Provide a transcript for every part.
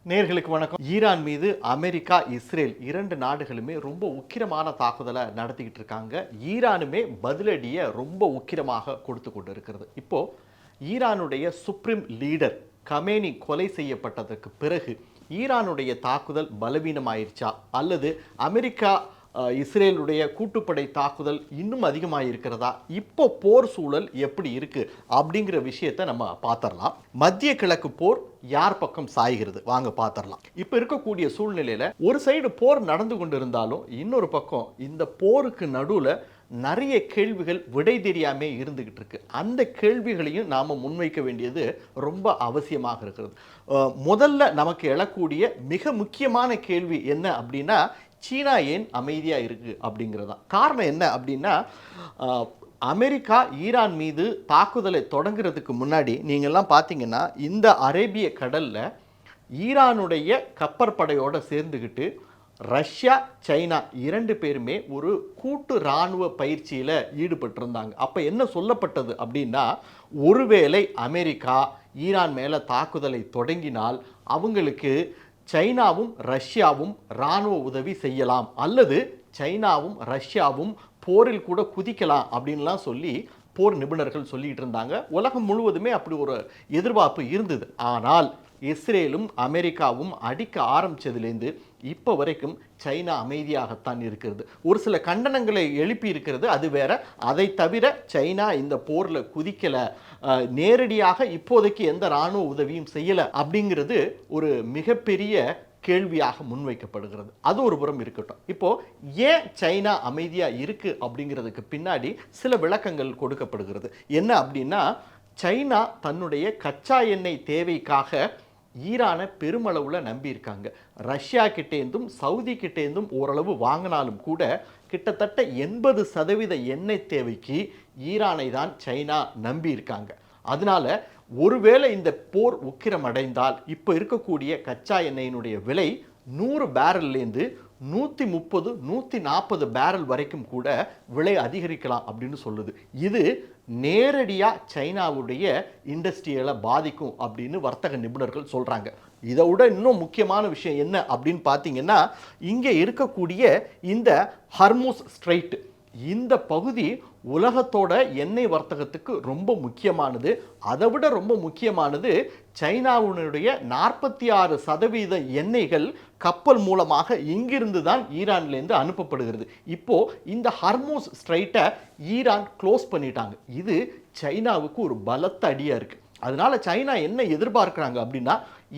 நேர்களுக்கு வணக்கம். ஈரான் மீது அமெரிக்கா, இஸ்ரேல் இரண்டு நாடுகளுமே ரொம்ப உக்கிரமான தாக்குதலை நடத்திக்கிட்டு இருக்காங்க. ஈரானுமே பதிலடியை ரொம்ப உக்கிரமாக கொடுத்து கொண்டு இருக்கிறது. இப்போ ஈரானுடைய சுப்ரீம் லீடர் கமேனி கொலை செய்யப்பட்டதற்கு பிறகு ஈரானுடைய தாக்குதல் பலவீனமாயிருச்சா அல்லது அமெரிக்கா இஸ்ரேலுடைய கூட்டுப்படை தாக்குதல் இன்னும் அதிகமாக இருக்கிறதா, இப்போ போர் சூழல் எப்படி இருக்கு அப்படிங்கிற விஷயத்தை நம்ம பார்த்துடலாம். மத்திய கிழக்கு போர் யார் பக்கம் சாய்கிறது வாங்க பார்த்துடலாம். இப்போ இருக்கக்கூடிய சூழ்நிலையில ஒரு சைடு போர் நடந்து கொண்டு இருந்தாலும் இன்னொரு பக்கம் இந்த போருக்கு நடுவில் நிறைய கேள்விகள் விடை தெரியாம இருந்துகிட்டு இருக்கு. அந்த கேள்விகளையும் நாம முன்வைக்க வேண்டியது ரொம்ப அவசியமாக இருக்கிறது. முதல்ல நமக்கு எழக்கூடிய மிக முக்கியமான கேள்வி என்ன அப்படின்னா, சீனா ஏன் அமைதியாக இருக்குது அப்படிங்கிறது தான். காரணம் என்ன அப்படின்னா, அமெரிக்கா ஈரான் மீது தாக்குதலை தொடங்குறதுக்கு முன்னாடி நீங்கள்லாம் பார்த்தீங்கன்னா இந்த அரேபிய கடலில் ஈரானுடைய கப்பற்படையோடு சேர்ந்துக்கிட்டு ரஷ்யா, சைனா இரண்டு பேருமே ஒரு கூட்டு இராணுவ பயிற்சியில் ஈடுபட்டிருந்தாங்க. அப்போ என்ன சொல்லப்பட்டது அப்படின்னா, ஒருவேளை அமெரிக்கா ஈரான் மேலே தாக்குதலை தொடங்கினால் அவங்களுக்கு சைனாவும் ரஷ்யாவும் இராணுவ உதவி செய்யலாம் அல்லது சைனாவும் ரஷ்யாவும் போரில் கூட குதிக்கலாம் அப்படின்லாம் சொல்லி போர் நிபுணர்கள் சொல்லிட்டு இருந்தாங்க. உலகம் முழுவதுமே அப்படி ஒரு எதிர்பார்ப்பு இருந்தது. ஆனால் இஸ்ரேலும் அமெரிக்காவும் அடிக்க ஆரம்பித்ததுலேருந்து இப்போ வரைக்கும் சைனா அமைதியாகத்தான் இருக்கிறது. ஒரு சில கண்டனங்களை எழுப்பி இருக்கிறது, அது வேற. அதை தவிர சைனா இந்த போரில் குதிக்கலை, நேரடியாக இப்போதைக்கு எந்த இராணுவ உதவியும் செய்யலை அப்படிங்கிறது ஒரு மிகப்பெரிய கேள்வியாக முன்வைக்கப்படுகிறது. அது ஒரு புறம் இருக்கட்டும். இப்போ ஏன் சைனா அமைதியா இருக்கு அப்படிங்கிறதுக்கு பின்னாடி சில விளக்கங்கள் கொடுக்கப்படுகிறது. என்ன அப்படின்னா, சைனா தன்னுடைய கச்சா எண்ணெய் தேவைக்காக ஈரானை பெருமளவில் நம்பியிருக்காங்க. ரஷ்யா கிட்டேருந்தும் சவுதி கிட்டேருந்தும் ஓரளவு வாங்கினாலும் கூட கிட்டத்தட்ட 80% எண்ணெய் தேவைக்கு ஈரானை தான் சைனா நம்பியிருக்காங்க. அதனால ஒருவேளை இந்த போர் உக்கிரமடைந்தால் இப்போ இருக்கக்கூடிய கச்சா எண்ணெயினுடைய விலை 100 பேரல்லேருந்து 130, 140 பேரல் வரைக்கும் கூட விலை அதிகரிக்கலாம் அப்படின்னு சொல்லுது. இது நேரடியாக சைனாவுடைய இண்டஸ்ட்ரியலை பாதிக்கும் அப்படின்னு வர்த்தக நிபுணர்கள் சொல்கிறாங்க. இதை விட இன்னும் முக்கியமான விஷயம் என்ன அப்படின்னு பார்த்தீங்கன்னா, இங்கே இருக்கக்கூடிய இந்த ஹர்முஸ் ஸ்ட்ரைட், இந்த பகுதி உலகத்தோட எண்ணெய் வர்த்தகத்துக்கு ரொம்ப முக்கியமானது. அதை விட ரொம்ப முக்கியமானது, சைனாவுடைய 46% எண்ணெய்கள் கப்பல் மூலமாக இங்கிருந்து தான் ஈரான்லேருந்து அனுப்பப்படுகிறது. இப்போ இந்த ஹர்முஸ் ஸ்ட்ரைட்டை ஈரான் க்ளோஸ் பண்ணிட்டாங்க. இது சைனாவுக்கு ஒரு பலத்த அடியாக இருக்குது. அதனால சைனா என்ன எதிர்பார்க்குறாங்க அப்படின்னா,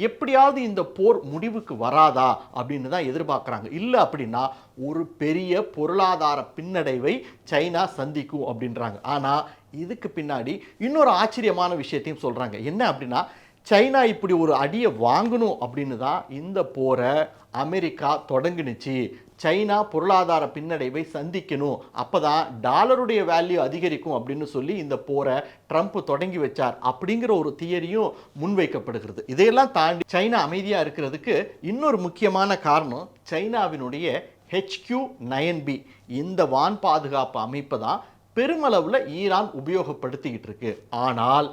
எப்படியாவது இந்த போர் முடிவுக்கு வராதா அப்படின்னு தான் எதிர்பார்க்குறாங்க. இல்லை அப்படின்னா ஒரு பெரிய பொருளாதார பின்னடைவை சைனா சந்திக்கும் அப்படின்றாங்க. ஆனால் இதுக்கு பின்னாடி இன்னொரு ஆச்சரியமான விஷயத்தையும் சொல்கிறாங்க. என்ன அப்படின்னா, சைனா இப்படி ஒரு அடியை வாங்கணும் அப்படின்னு தான் இந்த போரை அமெரிக்கா தொடங்குனுச்சு. சைனா பொருளாதார பின்னடைவை சந்திக்கணும், அப்போதான் டாலருடைய வேல்யூ அதிகரிக்கும் அப்படின்னு சொல்லி இந்த போரை ட்ரம்ப் தொடங்கி வச்சார் அப்படிங்கிற ஒரு தியரியும் முன்வைக்கப்படுகிறது. இதையெல்லாம் தாண்டி சைனா அமைதியாக இருக்கிறதுக்கு இன்னொரு முக்கியமான காரணம், சைனாவினுடைய HQ-9B இந்த வான் பாதுகாப்பு அமைப்பை தான் பெருமளவில் ஈரான் உபயோகப்படுத்திக்கிட்டு இருக்கு. ஆனால்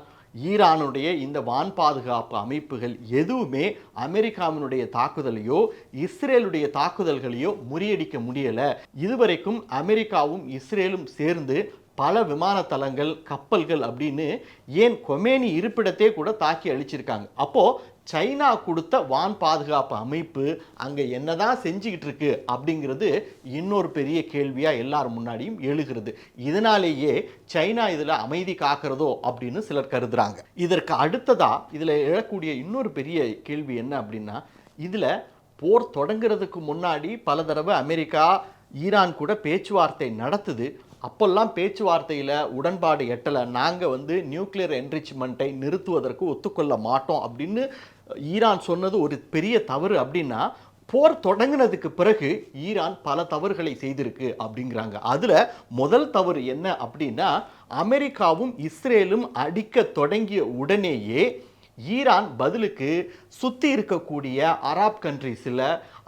ஈரானுடைய இந்த வான் பாதுகாப்பு அமைப்புகள் எதுவுமே அமெரிக்காவினுடைய தாக்குதலையோ இஸ்ரேலுடைய தாக்குதல்களையோ முறியடிக்க முடியலை. இதுவரைக்கும் அமெரிக்காவும் இஸ்ரேலும் சேர்ந்து பல விமான தளங்கள், கப்பல்கள் அப்படின்னு ஏன் கொமேனி இருப்பிடத்தை கூட தாக்கி அழிச்சிருக்காங்க. அப்போது சைனா கொடுத்த வான் பாதுகாப்பு அமைப்பு அங்கே என்னதான் செஞ்சுக்கிட்டு இருக்கு அப்படிங்கிறது இன்னொரு பெரிய கேள்வியாக எல்லார் முன்னாடியும் எழுகிறது. இதனாலேயே சைனா இதில் அமைதி காக்கிறதோ அப்படின்னு சிலர் கருதுறாங்க. இதற்கு அடுத்ததாக இதில் எழக்கூடிய இன்னொரு பெரிய கேள்வி என்ன அப்படின்னா, இதில் போர் தொடங்குறதுக்கு முன்னாடி பல தடவை அமெரிக்கா ஈரான் கூட பேச்சுவார்த்தை நடத்துது. அப்போல்லாம் பேச்சுவார்த்தையில் உடன்பாடு எட்டலை. நாங்கள் நியூக்ளியர் என்ரிச்மெண்ட்டை நிறுத்துவதற்கு ஒத்துக்கொள்ள மாட்டோம் அப்படின்னு ஈரான் சொன்னது ஒரு பெரிய தவறு அப்படின்னா, போர் தொடங்கினதுக்கு பிறகு ஈரான் பல தவறுகளை செய்திருக்கு அப்படிங்கிறாங்க. அதில் முதல் தவறு என்ன அப்படின்னா, அமெரிக்காவும் இஸ்ரேலும் அடிக்க தொடங்கிய உடனேயே ஈரான் பதிலுக்கு சுற்றி இருக்கக்கூடிய அரப் கண்ட்ரீஸில்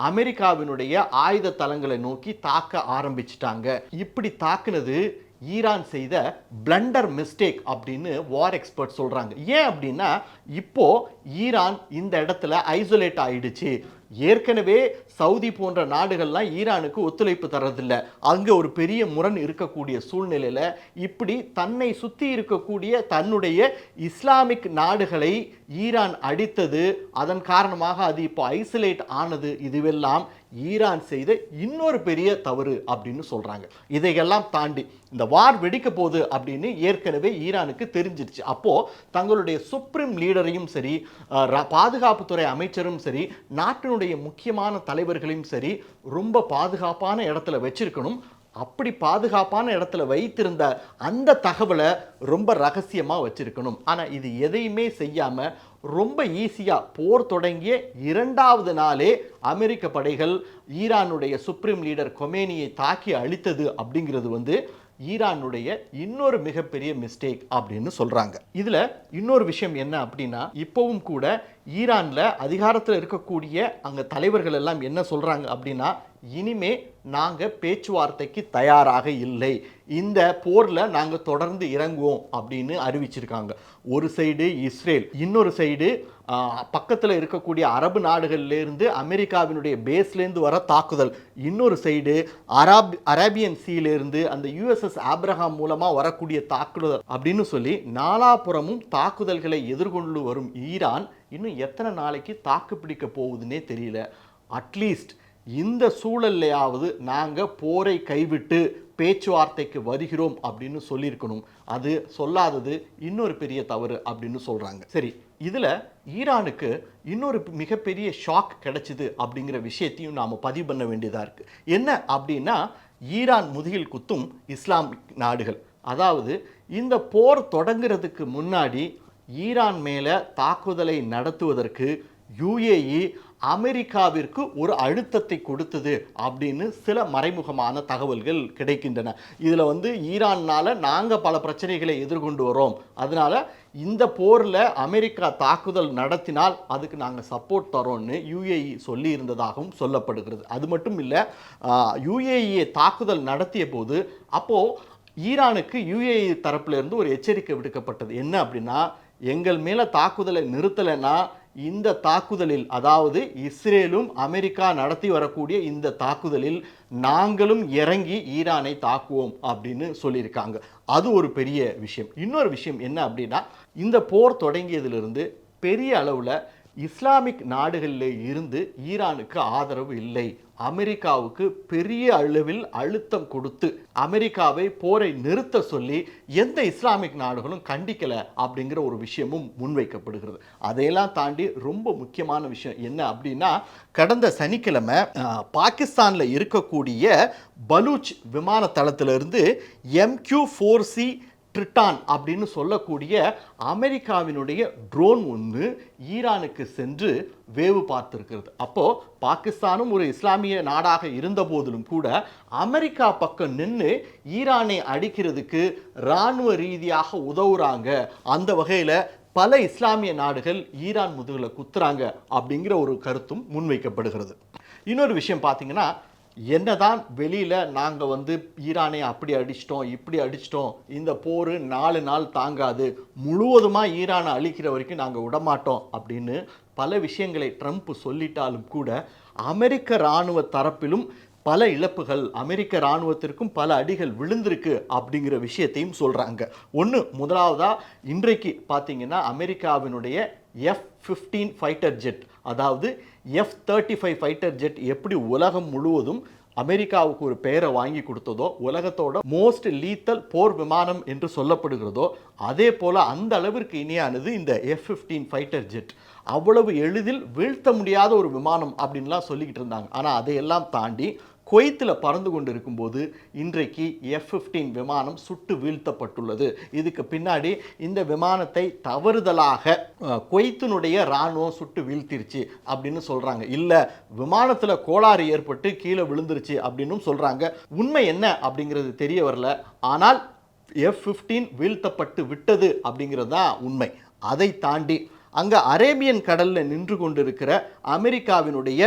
அமெரிக்காவினுடைய ஆயுத தளங்களை நோக்கி தாக்க ஆரம்பிச்சிட்டாங்க. இப்படி தாக்குனது ஈரான் செய்த பிளண்டர் மிஸ்டேக் அப்படின்னு வார் எக்ஸ்பர்ட் சொல்றாங்க. ஏன் அப்படின்னா இப்போ ஈரான் இந்த இடத்துல ஐசோலேட் ஆயிடுச்சு. ஏற்கனவே சவுதி போன்ற நாடுகள்லாம் ஈரானுக்கு ஒத்துழைப்பு தரதில்லை. அங்கே ஒரு பெரிய முரண் இருக்கக்கூடிய சூழ்நிலையில் இப்படி தன்னை சுற்றி இருக்கக்கூடிய தன்னுடைய இஸ்லாமிக் நாடுகளை ஈரான் அடித்தது, அதன் காரணமாக அது இப்போ ஐசோலேட் ஆனது, இதுவெல்லாம் ஈரான் செய்த இன்னொரு பெரிய தவறு அப்படின்னு சொல்றாங்க. இதையெல்லாம் தாண்டி இந்த வார் வெடிக்க போகுது அப்படின்னு ஏற்கனவே ஈரானுக்கு தெரிஞ்சிருச்சு. அப்போ தங்களுடைய சுப்ரீம் லீடரையும் சரி, பாதுகாப்புத்துறை அமைச்சரும் சரி, நாட்டினுடைய முக்கியமான தலைவர்களையும் சரி ரொம்ப பாதுகாப்பான இடத்துல வச்சிருக்கணும். அப்படி பாதுகாப்பான இடத்துல வைத்திருந்த அந்த தகவலை ரொம்ப ரகசியமாக வச்சிருக்கணும். ஆனால் இது எதையுமே செய்யாமல் ரொம்ப ஈஸியாக போர் தொடங்கிய 2வது நாளே அமெரிக்க படைகள் ஈரானுடைய சுப்ரீம் லீடர் கொமேனியை தாக்கி அழித்தது அப்படிங்கிறது ஈரானுடைய இன்னொரு மிகப்பெரிய மிஸ்டேக் அப்படின்னு சொல்றாங்க. இதுல இன்னொரு விஷயம் என்ன அப்படின்னா, இப்பவும் கூட ஈரான்ல அதிகாரத்தில் இருக்கக்கூடிய அங்க தலைவர்கள் எல்லாம் என்ன சொல்றாங்க அப்படின்னா, இனிமே நாங்க பேச்சுவார்த்தைக்கு தயாராக இல்லை, இந்த போர்ல நாங்க தொடர்ந்து இறங்குவோம் அப்படின்னு அறிவிச்சிருக்காங்க. ஒரு சைடு இஸ்ரேல், இன்னொரு சைடு பக்கத்தில் இருக்கக்கூடிய அரபு நாடுகள்லேருந்து அமெரிக்காவினுடைய பேஸ்லேருந்து வர தாக்குதல், இன்னொரு சைடு அரேபியன் சீலேருந்து அந்த யுஎஸ்எஸ் ஆப்ரஹாம் மூலமாக வரக்கூடிய தாக்குதல் அப்படின்னு சொல்லி நாலாபுறமும் தாக்குதல்களை எதிர்கொண்டு வரும் ஈரான் இன்னும் எத்தனை நாளைக்கு தாக்கு பிடிக்க போகுதுன்னே தெரியல. அட்லீஸ்ட் இந்த சூழல்லையாவது நாங்கள் போரை கைவிட்டு பேச்சுவார்த்தைக்கு வருகிறோம் அப்படின்னு சொல்லியிருக்கணும். அது சொல்லாதது இன்னொரு பெரிய தவறு அப்படின்னு சொல்கிறாங்க. சரி, இதில் ஈரானுக்கு இன்னொரு மிகப்பெரிய ஷாக் கிடைச்சிது அப்படிங்கிற விஷயத்தையும் நாம் பதிவு பண்ண வேண்டியதாக இருக்குது. என்ன அப்படின்னா, ஈரான் முதுகில் குத்தும் இஸ்லாமிக் நாடுகள். அதாவது இந்த போர் தொடங்குறதுக்கு முன்னாடி ஈரான் மேலே தாக்குதலை நடத்துவதற்கு யுஏஇ அமெரிக்காவிற்கு ஒரு அழுத்தத்தை கொடுத்தது அப்படின்னு சில மறைமுகமான தகவல்கள் கிடைக்கின்றன. இதில் ஈரானால் நாங்கள் பல பிரச்சனைகளை எதிர்கொண்டு வரோம், அதனால் இந்த போரில் அமெரிக்கா தாக்குதல் நடத்தினால் அதுக்கு நாங்கள் சப்போர்ட் தரோன்னு யுஏஇ சொல்லி இருந்ததாகவும் சொல்லப்படுகிறது. அது மட்டும் இல்லை, யுஏஇயை தாக்குதல் நடத்திய போது அப்போது ஈரானுக்கு யுஏஇ தரப்பிலிருந்து ஒரு எச்சரிக்கை விடுக்கப்பட்டது. என்ன அப்படின்னா, எங்கள் மேலே தாக்குதலை நிறுத்தலைன்னா இந்த தாக்குதலில், அதாவது இஸ்ரேலும் அமெரிக்கா நடத்தி வரக்கூடிய இந்த தாக்குதலில் நாங்களும் இறங்கி ஈரானை தாக்குவோம் அப்படின்னு சொல்லியிருக்காங்க. அது ஒரு பெரிய விஷயம். இன்னொரு விஷயம் என்ன அப்படின்னா, இந்த போர் தொடங்கியதிலிருந்து பெரிய அளவில் இஸ்லாமிக் நாடுகளில் இருந்து ஈரானுக்கு ஆதரவு இல்லை. அமெரிக்காவுக்கு பெரிய அளவில் அழுத்தம் கொடுத்து அமெரிக்காவை போரை நிறுத்த சொல்லி எந்த இஸ்லாமிக் நாடுகளும் கண்டிக்கலை அப்படிங்கிற ஒரு விஷயமும் முன்வைக்கப்படுகிறது. அதையெல்லாம் தாண்டி ரொம்ப முக்கியமான விஷயம் என்ன அப்படின்னா, கடந்த சனிக்கிழமை பாகிஸ்தானில் இருக்கக்கூடிய பலூச் விமான தளத்திலிருந்து MQ-4C ட்ரிட்டான் அப்படின்னு சொல்லக்கூடிய அமெரிக்காவினுடைய ட்ரோன் ஒன்று ஈரானுக்கு சென்று வேவு பார்த்திருக்கிறது. அப்போது பாகிஸ்தானும் ஒரு இஸ்லாமிய நாடாக இருந்த போதிலும் கூட அமெரிக்கா பக்கம் நின்று ஈரானை அடிக்கிறதுக்கு இராணுவ ரீதியாக உதவுறாங்க. அந்த வகையில் பல இஸ்லாமிய நாடுகள் ஈரான் முதுகில் குத்துறாங்க அப்படிங்கிற ஒரு கருத்தும் முன்வைக்கப்படுகிறது. இன்னொரு விஷயம் பார்த்தீங்கன்னா, என்னதான் வெளியில் நாங்கள் ஈரானை அப்படி அடிச்சிட்டோம் இப்படி அடிச்சிட்டோம், இந்த போர் 4 நாள் தாங்காது, முழுவதுமாக ஈரானை அழிக்கிற வரைக்கும் நாங்கள் விடமாட்டோம் அப்படின்னு பல விஷயங்களை ட்ரம்ப் சொல்லிட்டாலும் கூட அமெரிக்க இராணுவ தரப்பிலும் பல இழப்புகள், அமெரிக்க இராணுவத்திற்கும் பல அடிகள் விழுந்திருக்கு அப்படிங்கிற விஷயத்தையும் சொல்கிறாங்க. முதலாவதாக இன்றைக்கு பார்த்தீங்கன்னா, அமெரிக்காவினுடைய F-15 ஃபைட்டர் ஜெட், அதாவது F-35 ஃபைட்டர் ஜெட் எப்படி உலகம் முழுவதும் அமெரிக்காவுக்கு ஒரு பெயரை வாங்கி கொடுத்ததோ, உலகத்தோட மோஸ்ட் லீத்தல் போர் விமானம் என்று சொல்லப்படுகிறதோ, அதே போல் அந்த அளவிற்கு இணையானது இந்த F-15 ஃபைட்டர் ஜெட். அவ்வளவு எளிதில் வீழ்த்த முடியாத ஒரு விமானம் அப்படின்லாம் சொல்லிக்கிட்டு இருந்தாங்க. ஆனால் அதையெல்லாம் தாண்டி குவைத்தில் பறந்து கொண்டு இருக்கும்போது இன்றைக்கு F-15 விமானம் சுட்டு வீழ்த்தப்பட்டுள்ளது. இதுக்கு பின்னாடி இந்த விமானத்தை தவறுதலாக குவைத்தினுடைய இராணுவம் சுட்டு வீழ்த்திருச்சு அப்படின்னு சொல்கிறாங்க. இல்லை, விமானத்தில் கோளாறு ஏற்பட்டு கீழே விழுந்துருச்சு அப்படின்னு சொல்கிறாங்க. உண்மை என்ன அப்படிங்கிறது தெரிய வரல. ஆனால் F-15 வீழ்த்தப்பட்டு விட்டது அப்படிங்கிறது தான் உண்மை. அதை தாண்டி அங்கே அரேபியன் கடலில் நின்று கொண்டிருக்கிற அமெரிக்காவினுடைய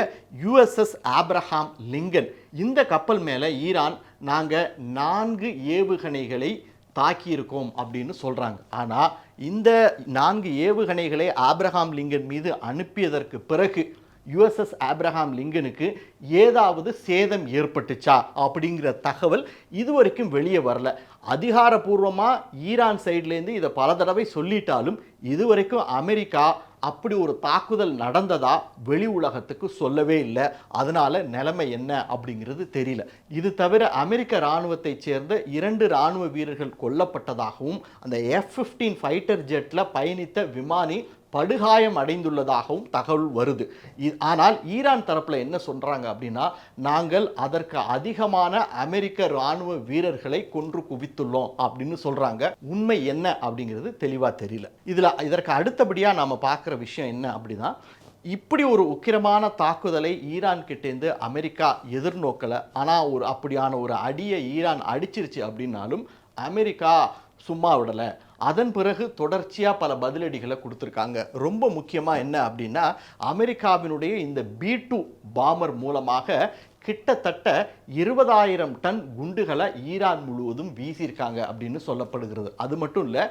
USS ஆப்ரஹாம் லிங்கன், இந்த கப்பல் மேலே ஈரான் நாங்கள் 4 ஏவுகணைகளை தாக்கியிருக்கோம் அப்படின்னு சொல்கிறாங்க. ஆனால் இந்த 4 ஏவுகணைகளை ஆப்ரஹாம் லிங்கன் மீது அனுப்பியதற்கு பிறகு யுஎஸ்எஸ் ஆப்ரஹாம் லிங்கனுக்கு ஏதாவது சேதம் ஏற்பட்டுச்சா அப்படிங்கிற தகவல் இதுவரைக்கும் வெளியே வரல. அதிகாரப்பூர்வமாக ஈரான் சைட்லேருந்து இதை பல தடவை சொல்லிட்டாலும் இதுவரைக்கும் அமெரிக்கா அப்படி ஒரு தாக்குதல் நடந்ததா வெளி உலகத்துக்கு சொல்லவே இல்லை. அதனால நிலைமை என்ன அப்படிங்கிறது தெரியல. இது தவிர அமெரிக்க இராணுவத்தை சேர்ந்த 2 இராணுவ வீரர்கள் கொல்லப்பட்டதாகவும் அந்த F-15 ஃபைட்டர் ஜெட்டில் பயணித்த விமானி படுகாயம் அடைந்துள்ளதாகவும் தகவல் வருது. ஆனால் ஈரான் தரப்பில் என்ன சொல்கிறாங்க அப்படின்னா, நாங்கள் அதற்கு அதிகமான அமெரிக்க இராணுவ வீரர்களை கொன்று குவித்துள்ளோம் அப்படின்னு சொல்கிறாங்க. உண்மை என்ன அப்படிங்கிறது தெளிவாக தெரியல. இதற்கு அடுத்தபடியாக நாம் பார்க்குற விஷயம் என்ன அப்படின்னா, இப்படி ஒரு உக்கிரமான தாக்குதலை ஈரான் கிட்டேருந்து அமெரிக்கா எதிர்நோக்கலை. ஆனால் அப்படியான ஒரு அடியை ஈரான் அடிச்சிருச்சு அப்படின்னாலும் அமெரிக்கா சும்மா விடலை. அதன் பிறகு தொடர்ச்சியாக பல பதிலடிகளை கொடுத்துருக்காங்க. ரொம்ப முக்கியமாக என்ன அப்படின்னா, அமெரிக்காவினுடைய இந்த B-2 பாமர் மூலமாக கிட்டத்தட்ட 20,000 டன் குண்டுகளை ஈரான் முழுவதும் வீசியிருக்காங்க அப்படின்னு சொல்லப்படுகிறது. அது மட்டும் இல்லை,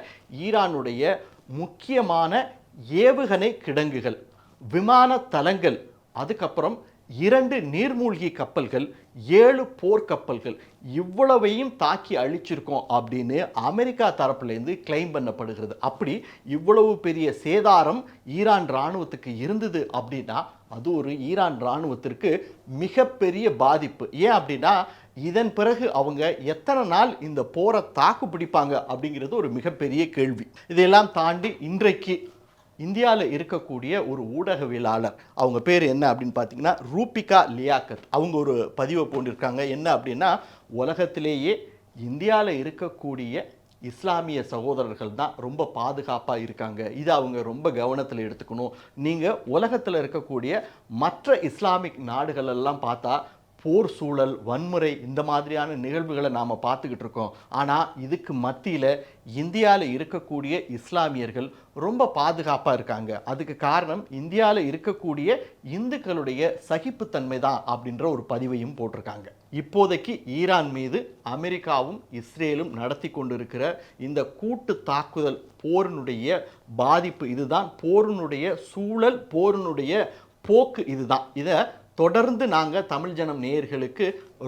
ஈரானுடைய முக்கியமான ஏவுகணை கிடங்குகள், விமான தளங்கள், அதுக்கப்புறம் 2 நீர்மூழ்கி கப்பல்கள், 7 போர்க்கப்பல்கள், இவ்வளவையும் தாக்கி அழிச்சிருக்கோம் அப்படின்னு அமெரிக்கா தரப்புலேருந்து கிளைம் பண்ணப்படுகிறது. அப்படி இவ்வளவு பெரிய சேதாரம் ஈரான் இராணுவத்துக்கு இருந்தது அப்படின்னா அது ஒரு ஈரான் இராணுவத்திற்கு மிகப்பெரிய பாதிப்பு. ஏன் அப்படின்னா இதன் பிறகு அவங்க எத்தனை நாள் இந்த போரை தாக்கு பிடிப்பாங்க அப்படிங்கிறது ஒரு மிகப்பெரிய கேள்வி. இதையெல்லாம் தாண்டி இன்றைக்கு இந்தியாவில் இருக்கக்கூடிய ஒரு ஊடகவியலாளர், அவங்க பேர் என்ன அப்படின்னு பார்த்தீங்கன்னா ரூபிகா லியாக்கத், அவங்க ஒரு பதிவை போட்டிருக்காங்க. என்ன அப்படின்னா, உலகத்திலேயே இந்தியாவில் இருக்கக்கூடிய இஸ்லாமிய சகோதரர்கள் தான் ரொம்ப பாதுகாப்பாக இருக்காங்க, இதை அவங்க ரொம்ப கவனத்தில் எடுத்துக்கணும். நீங்கள் உலகத்தில் இருக்கக்கூடிய மற்ற இஸ்லாமிக் நாடுகளெல்லாம் பார்த்தா போர் சூழல், வன்முறை, இந்த மாதிரியான நிகழ்வுகளை நாம் பார்த்துக்கிட்டு இருக்கோம். ஆனால் இதுக்கு மத்தியில் இந்தியாவில் இருக்கக்கூடிய இஸ்லாமியர்கள் ரொம்ப பாதுகாப்பாக இருக்காங்க. அதுக்கு காரணம் இந்தியாவில் இருக்கக்கூடிய இந்துக்களுடைய சகிப்புத்தன்மை தான் அப்படின்ற ஒரு பதிவையும் போட்டிருக்காங்க. இப்போதைக்கு ஈரான் மீது அமெரிக்காவும் இஸ்ரேலும் நடத்தி கொண்டிருக்கிற இந்த கூட்டு தாக்குதல் போரினுடைய பாதிப்பு இதுதான். போரினுடைய சூழல், போரினுடைய போக்கு இதுதான். இதை தொடர்ந்து நாங்கள் தமிழ் ஜனம் நேயர்களுக்கு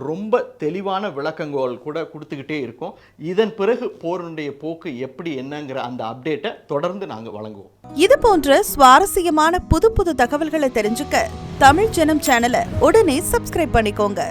ரொம்ப தெளிவான விளக்கங்கள் கூட கொடுத்துக்கிட்டே இருக்கோம். இதன் பிறகு போரினுடைய போக்கு எப்படி என்னங்கிற அந்த அப்டேட்டை தொடர்ந்து நாங்கள் வழங்குவோம். இது போன்ற சுவாரஸ்யமான புது புது தகவல்களை தெரிஞ்சுக்க தமிழ் ஜனம் சேனலை உடனே சப்ஸ்கிரைப் பண்ணிக்கோங்க.